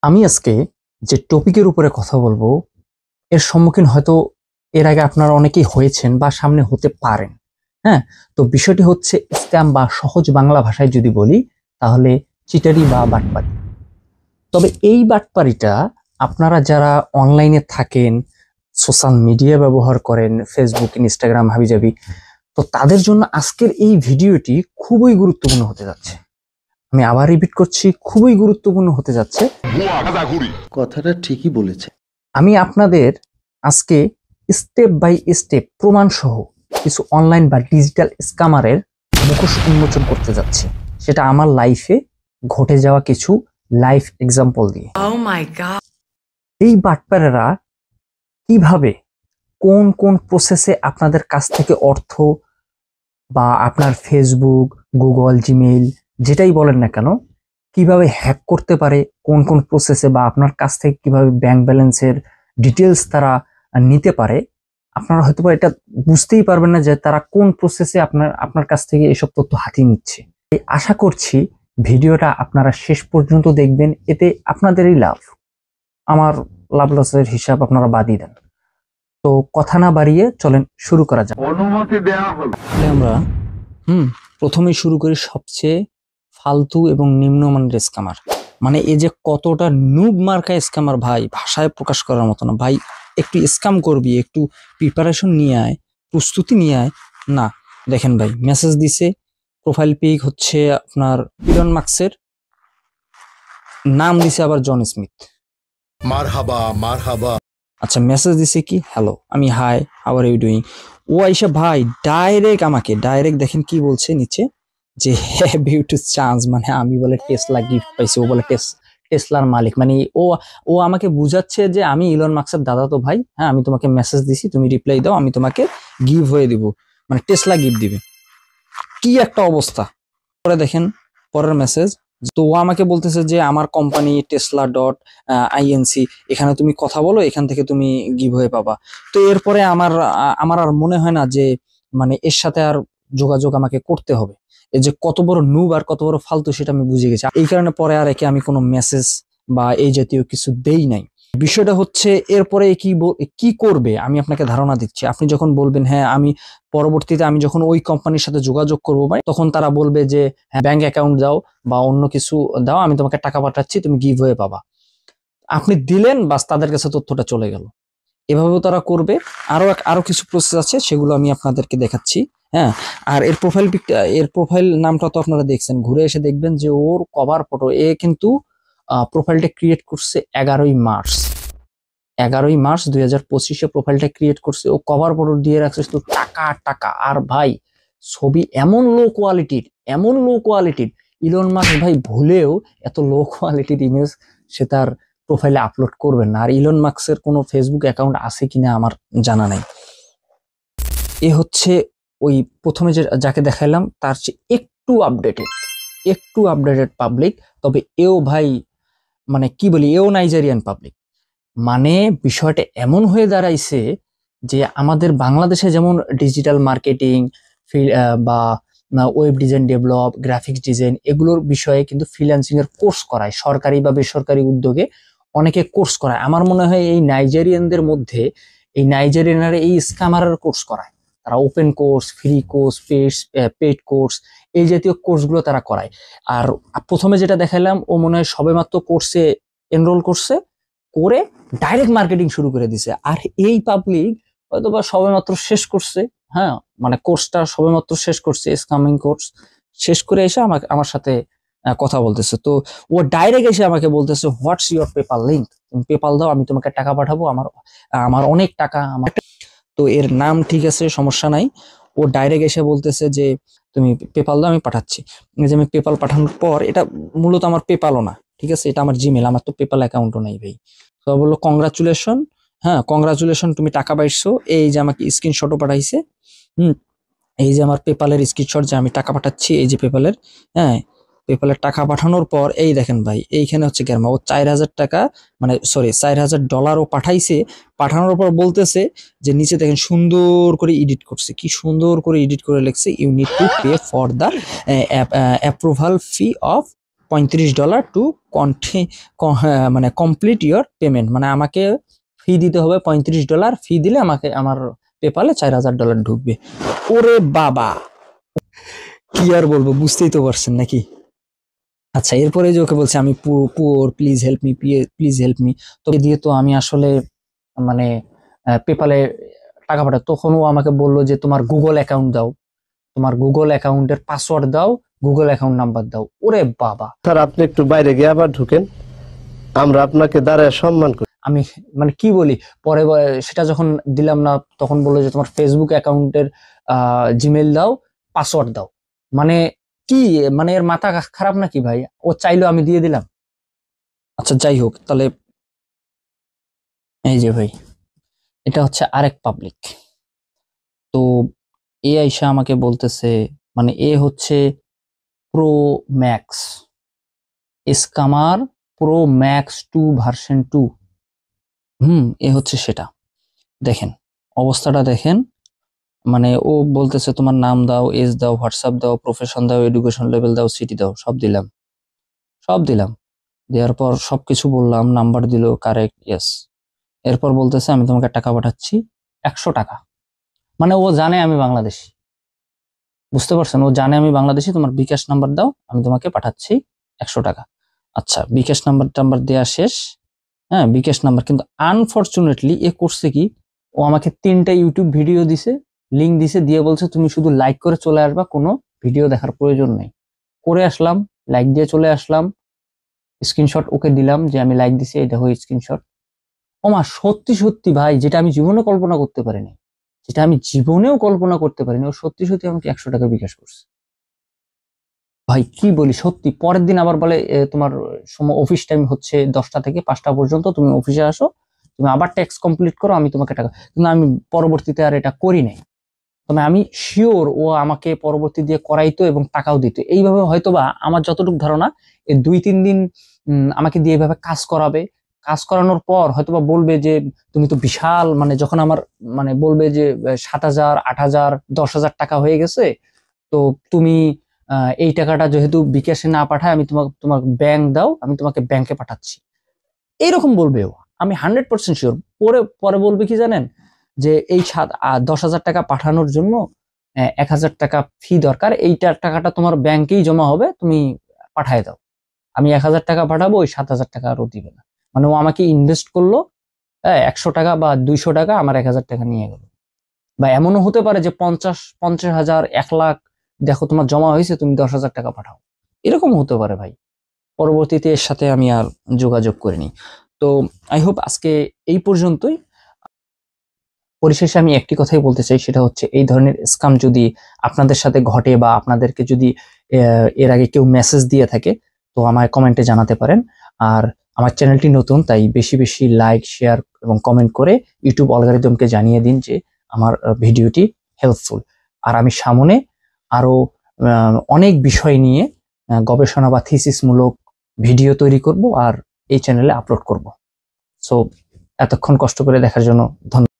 আমি আজকে যে টপিকের উপরে কথা বলবো এর সম্মুখীন হয়তো এর আগে আপনারা অনেকেই হয়েছেন বা সামনে হতে পারেন। হ্যাঁ, তো বিষয়টি হচ্ছে স্ক্যাম বা সহজ বাংলা ভাষায় যদি বলি তাহলে চিটারি বা বাটপারি। তবে এই বাটপারিটা আপনারা যারা অনলাইনে থাকেন, সোশ্যাল মিডিয়া ব্যবহার করেন, ফেসবুক, ইনস্টাগ্রাম হাবিজাবি, তো তাদের জন্য আজকের এই ভিডিওটি খুবই গুরুত্বপূর্ণ হতে যাচ্ছে। আমি আবার রিপিট করছি, খুবই গুরুত্বপূর্ণ হতে যাচ্ছে। কথাটা ঠিকই বলেছে। আমি আপনাদের আজকে স্টেপ বাই স্টেপ প্রমাণ সহ কিছু অনলাইন বা ডিজিটাল স্ক্যামারের মুখোশ উন্মোচন করতে যাচ্ছি, সেটা আমার লাইফে ঘটে যাওয়া কিছু লাইফ এক্সাম্পল দিয়ে। এই বাটপারেরা কিভাবে কোন কোন প্রসেসে আপনাদের কাছ থেকে অর্থ বা আপনার ফেসবুক, গুগল, জিমেইল যেটাই বলেন না কেন, কিভাবে হ্যাক করতে পারে, কোন কোন প্রসেসে, বা আপনার কাছ থেকে কিভাবে ব্যাংক ব্যালেন্সের ডিটেলস তারা নিতে পারে, আপনারা হয়তো এটা বুঝতেই পারবেন না যে তারা কোন প্রসেসে আপনার কাছ থেকে এসব তথ্য হাতিয়ে নিচ্ছে। আশা করছি ভিডিওটা আপনারা শেষ পর্যন্ত দেখবেন, এতে আপনাদেরই লাভ, আমার লাভ লসের হিসাব আপনারা বাদই দেন। তো কথা না বাড়িয়ে চলেন শুরু করা যাক। অনুমতি দেওয়া হলো। আমরা প্রথমেই শুরু করি সবচেয়ে ফালতু এবং নিম্নমানের স্ক্যামার। মানে এই যে কতটা নুব মার্কা স্ক্যামার ভাই, ভাষায় প্রকাশ করার মতো না ভাই। একটু স্ক্যাম করবি, একটু প্রিপারেশন নিয়ে আয়, প্রস্তুতি নিয়ে আয়। না, দেখেন ভাই, মেসেজ দিছে, প্রোফাইল পিক হচ্ছে আপনার ইলন মাস্কের, নাম দিছে আবার জন স্মিথ। মারহাবা। আচ্ছা, মেসেজ দিছে কি, হ্যালো, আমি hi, how are you doing. ও আইসা ভাই ডাইরেক্ট দেখেন কি বলছে নিচে, যে বিউটিফুল চান্স, মানে আমি বলে টেসলা গিফট পাইছি, ও বলে টেসলার মালিক। মানে ও আমাকে বুঝাচ্ছে যে আমি ইলন মাস্কের দাদা তো ভাই, হ্যাঁ, আমি তোমাকে মেসেজ দিছি, তুমি রিপ্লাই দাও, আমি তোমাকে গিভ হয়ে দিব, মানে টেসলা গিফট দিবে। কি একটা অবস্থা। পরে দেখেন পরের মেসেজ, তো ও আমাকে বলতেছে যে আমার কোম্পানি টেসলা ডট আইএনসি, এখানে তুমি কথা বলো, এখান থেকে তুমি গিভ হয়ে পাবা। তো এরপরে আমার আর মনে হয় না যে মানে এর সাথে আর যোগাযোগ আমাকে করতে হবে। এই যে কত বড় নুব আর কত বড় ফালতু সেটা আমি বুঝে গেছি। এই কারণে পরে আর একে আমি কোনো মেসেজ বা এই জাতীয় কিছু দেই নাই। বিষয়টা হচ্ছে এরপরে কি করবে আমি আপনাকে ধারণা দিচ্ছি। আপনি যখন বলবেন হ্যাঁ, আমি পরবর্তীতে আমি যখন ওই কোম্পানির সাথে যোগাযোগ করবো ভাই, তখন তারা বলবে যে হ্যাঁ, ব্যাংক অ্যাকাউন্ট দাও বা অন্য কিছু দাও, আমি তোমাকে টাকা পাঠাচ্ছি, তুমি গিভ হয়ে পাবা। আপনি দিলেন, বাস তাদের কাছে তথ্যটা চলে গেল। এভাবেও তারা করবে। আরো কিছু প্রসেস আছে, সেগুলো আমি আপনাদেরকে দেখাচ্ছি। হ্যাঁ, আর এর প্রোফাইল নামটা তো আপনারা দেখছেন, ঘুরে এসে দেখবেন যে ওর কভার ফটো, এ কিন্তু প্রোফাইলটা ক্রিয়েট করছে 11ই মার্চ 2025 প্রোফাইলটা ক্রিয়েট করছে। ও কভার ফটো দিয়ে রাখছে শুধু টাকা টাকা। আর ভাই, ছবি এমন লো কোয়ালিটির, ইলন মাস্ক ভাই ভুলেও এত লো কোয়ালিটির ইমেজ সে তার প্রোফাইলে আপলোড করবেন না। আর ইলন মাস্কের কোনো ফেসবুক অ্যাকাউন্ট আছে কিনা আমার জানা নাই। এ হচ্ছে ওই প্রথমে যাকে দেখাইলাম তার চেয়ে একটু আপডেটেড পাবলিক। তবে এও ভাই, মানে কি বলি, এও নাইজেরিয়ান পাবলিক। মানে বিষয়টা এমন হয়ে দাঁড়াইছে যে আমাদের বাংলাদেশে যেমন ডিজিটাল মার্কেটিং বা web design develop, graphics design, এগুলোর বিষয়ে কিন্তু ফ্রিল্যান্সিং এর কোর্স করায়, সরকারি বা বেসরকারি উদ্যোগে অনেকে কোর্স করায়। আমার মনে হয় এই নাইজেরিয়ানদের মধ্যে এই নাইজেরিয়ানরা এই স্ক্যামারের কোর্স করায়। তারা open course, free course, paid course, এই জাতীয় কোর্সগুলো তারা করায়। আর প্রথমে যেটা দেখালাম, ও মনে হয় সবেমাত্র কোর্সে এনরোল করছে, করে ডাইরেক্ট মার্কেটিং শুরু করে দিছে। আর এই পাবলিক হয়তোবা সবেমাত্র শেষ করছে, হ্যাঁ, মানে কোর্সটা সবেমাত্র শেষ করছে, স্কামিং কোর্স শেষ করে এসে আমার সাথে কথা বলতেছে। তো ও ডাইরেক্ট এসে আমাকে বলতেছে, হোয়াটস ইউর পেপাল লিঙ্ক, তুমি পেপাল দাও, আমি তোমাকে টাকা পাঠাবো, আমার অনেক টাকা। তো এর নাম ঠিক আছে, সমস্যা নাই। ও ডাইরেক্ট এসে বলতেছে যে তুমি পেপাল দাও, আমি পাঠাচ্ছি। যে আমি পেপাল পাঠানোর পর, এটা মূলত আমার পেপালও না, ঠিক আছে, এটা আমার জিমেল, আমার তো পেপাল অ্যাকাউন্টও নাই ভাই। তো বললো কংগ্রাচুলেশন, হ্যাঁ কংগ্রাচুলেশন, তুমি টাকা পাইছো। এই যে আমাকে স্ক্রিনশটও পাঠাইছে, এই যে আমার পেপালের স্ক্রিনশট, যে আমি টাকা পাঠাচ্ছি, এই যে পেপালের, হ্যাঁ, পেপালের টাকা পাঠানোর পর এই দেখেন ভাই, এইখানে হচ্ছে গ্যারমা, ও 4000 টাকা, মানে সরি $4000 পাঠাইছে। পাঠানোর পর বলতেছে যে নিচে দেখেন সুন্দর করে এডিট করছে, কি সুন্দর করে এডিট করে লিখছে, you need to pay for the approval fee of $35 to মানে কমপ্লিট ইওর পেমেন্ট, মানে আমাকে ফি দিতে হবে $35। ফি দিলে আমাকে আমার পেপালে $4000 ঢুকবে। ওরে বাবা, কি আর বলবো, বুঝতেই তো পারছেন নাকি। আচ্ছা, এরপরে যে ওকে বলছে আমি poor, please help me, please help me, তো দিয়ে তো আমি আসলে মানে পেপালে টাকা পাঠাই। তখন ও আমাকে বললো যে তোমার গুগল অ্যাকাউন্ট দাও, তোমার গুগল অ্যাকাউন্টের পাসওয়ার্ড দাও, গুগল অ্যাকাউন্ট নাম্বার দাও। ওরে বাবা, স্যার আপনি একটু বাইরে গিয়ে আবার ঢুকেন, আমরা আপনাকে দাঁড়ায় সম্মান করি। আমি মানে কি বলি, পরে সেটা যখন দিলাম না তখন বললো যে তোমার ফেসবুক অ্যাকাউন্টের জিমেল দাও, পাসওয়ার্ড দাও। মানে কি, মানে এর মাথা খারাপ নাকি ভাই? ও চাইলো আমি দিয়ে দিলাম। আচ্ছা যাই হোক, তাহলে এই যে ভাই, এটা হচ্ছে আরেক পাবলিক। তো এ আইসা আমাকে বলতেছে, মানে এ হচ্ছে pro max scammer, pro max 2 version 2। এ হচ্ছে সেটা। দেখেন অবস্থাটা দেখেন, মানে ও বলতেছে তোমার নাম দাও, এজ দাও, হোয়াটসঅ্যাপ দাও, প্রফেশন দাও, এডুকেশন লেভেল দাও, সিটি দাও, সব দিলাম। দেওয়ার পর সবকিছু বললাম, নাম্বার দিল কারেক্ট, ইয়েস। এরপর বলতেছে আমি তোমাকে টাকা পাঠাচ্ছি 100 টাকা। মানে ও জানে আমি বাংলাদেশি, বুঝতে পারছেন? ও জানে আমি বাংলাদেশি, তোমার বিকাশ নাম্বার দাও, আমি তোমাকে পাঠাচ্ছি 100 টাকা। আচ্ছা, বিকাশ নাম্বার দেওয়া শেষ। হ্যাঁ, বিকাশ নাম্বার, কিন্তু আনফরচুনেটলি এ করছে কি, ও আমাকে 3টা ইউটিউব ভিডিও দিছে, লিঙ্ক দিছে, দিয়ে বলছে তুমি শুধু লাইক করে চলে আসবা, কোনো ভিডিও দেখার প্রয়োজন নেই। করে আসলাম, লাইক দিয়ে চলে আসলাম, স্ক্রিনশট ওকে দিলাম যে আমি লাইক দিছি, এই দেখো স্ক্রিনশট। ওমা, সত্যি সত্যি ভাই, যেটা আমি জীবনে কল্পনা করতে পারিনি, ও সত্যি সত্যি আমাকে 100 টাকা বিকাশ করছে। ভাই কি বলি, সত্যি। পরের দিন আবার বলে তোমার সময় অফিস টাইম হচ্ছে 10টা থেকে 5টা পর্যন্ত, তুমি অফিসে আসো, তুমি আবার ট্যাক্স কমপ্লিট করো, আমি তোমাকে টাকা। কিন্তু আমি পরবর্তীতে আর এটা করি নাই। তবে আমি শিওর ও আমাকে পরবর্তী দিয়ে করাইতো এবং টাকাও দিত এইভাবে। হয়তোবা আমার যতটুকু ধারণা, এই 2-3 দিন আমাকে দিয়ে এইভাবে কাজ করাবে। কাজ করানোর পর হয়তোবা বলবে যে তুমি তো বিশাল, মানে যখন আমার মানে বলবে যে 7,000, 8,000, 10,000 টাকা হয়ে গেছে, তো তুমি এই টাকাটা যেহেতু বিকাশে না পাঠায়, আমি তোমার ব্যাংক দাও, আমি তোমাকে ব্যাংকে পাঠাচ্ছি, এইরকম বলবে ও। আমি 100% শিওর। পরে বলবে কি জানেন, যে এই 10,000 টাকা পাঠানোর জন্য 1,000 টাকা ফি দরকার, এইটার টাকাটা তোমার ব্যাংকেই জমা হবে, তুমি পাঠায় দাও। আমি 1,000 টাকা পাঠাবো, ওই 7,000 টাকা আরও দিবে না। মানে ও আমাকে ইনভেস্ট করলো 100 টাকা বা 200 টাকা, আমার 1,000 টাকা নিয়ে গেল। বা এমনও হতে পারে যে 50,000, 1 লাখ, দেখো তোমার জমা হয়েছে, তুমি 10,000 টাকা পাঠাও, এরকম হতে পারে ভাই। পরবর্তীতে এর সাথে আমি আর যোগাযোগ করিনি। তো আই হোপ আজকে এই পর্যন্তই। পরিশেষে আমি একটি কথাই বলতে চাই, সেটা হচ্ছে এই ধরনের স্ক্যাম যদি আপনাদের সাথে ঘটে বা আপনাদেরকে যদি এর আগে কেউ মেসেজ দিয়ে থাকে, তো আমায় কমেন্টে জানাতে পারেন। আর আমার চ্যানেলটি নতুন, তাই বেশি বেশি লাইক, শেয়ার এবং কমেন্ট করে ইউটিউব অ্যালগরিদমকে জানিয়ে দিন যে আমার ভিডিওটি হেল্পফুল। আর আমি সামনে আরো অনেক বিষয় নিয়ে গবেষণা বা থিসিসমূলক ভিডিও তৈরি করব আর এই চ্যানেলে আপলোড করব। সো এতক্ষণ কষ্ট করে দেখার জন্য ধন্যবাদ।